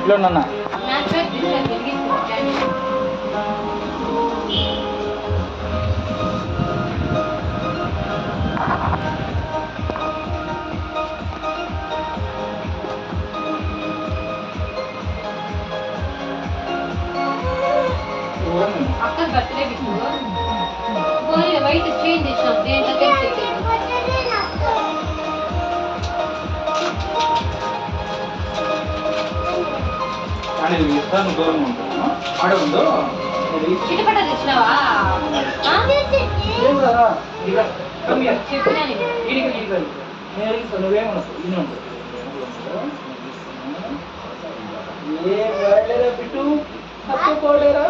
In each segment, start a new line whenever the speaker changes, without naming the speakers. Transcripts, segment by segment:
ఇట్లా నాన్న
అక్కడ బర్త్డే బిట్టు పోనీ వైట్ చేంజ్ చేసినాం దేంట్లో తెలిసి
దూరంగా ఉంటాను ఆడ ఉందో
చిటపట తెచ్చినావా చెప్పినా
నువ్వేమన్నా బిట్టు తప్పుకోలేరా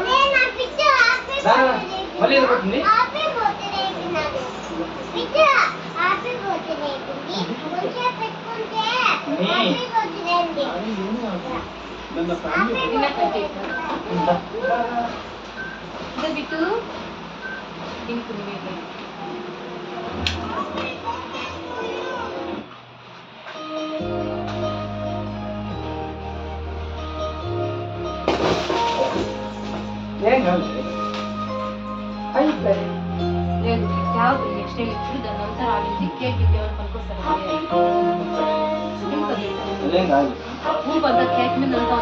మళ్ళీ ఎదుర్కొంటుంది
బిట్టు తినుకుంది
ఏం కాదు
లేదు క్యాబ్ నెక్స్ట్ టైం ఇప్పుడు దాని అంతా రాగింది కేక్ ఇచ్చేవాళ్ళు పనుకొస్తారు
ఏం కాదు
ఊరు అంతా కేక్ మీద అంతా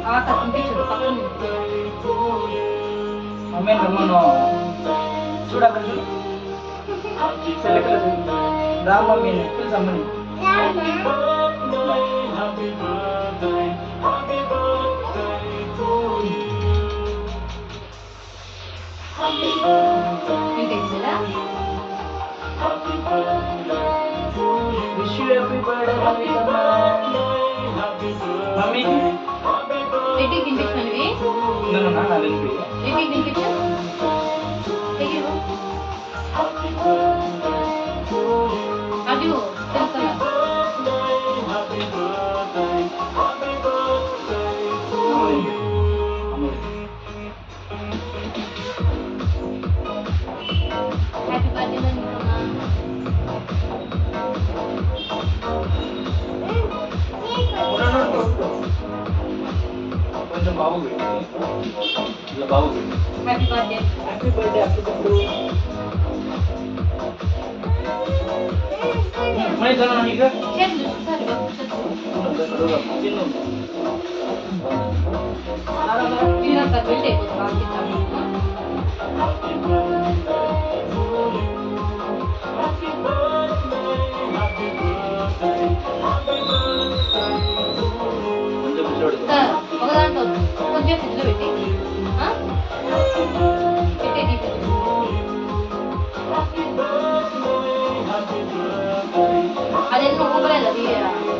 ఆక పంపించదు పక్కన
అమ్మాయి రమ్మను చూడ అక్కడ చూడు సెల్లెక్కల రా మమ్మీ తెలుసు అమ్మని wish you happy birthday mummy
ఎట్టికి తినిపించినవి ఎట్టికి తినిపించు అది తెలుసా హ్యాపీ బర్త్డే
కొంచెం బాబు ఇలా బాబు
హ్యాపీ బర్త్డే
హ్యాపీ బర్త్డే అప్పుడు మై జన నీకు
చేతులు సరే ఇలా కట్ అయిపోతుంది ఒకదాంట్లో కొంచెం ఫ్రిడ్జ్లో పెట్టి అదేంటో ఊపలేదు అది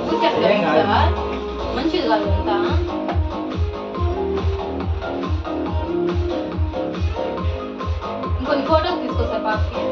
ఊరిచేస్తా మంచిది కాదు అంతా ఇంకొన్ని ఫోటోస్ తీసుకొస్తా పాపకి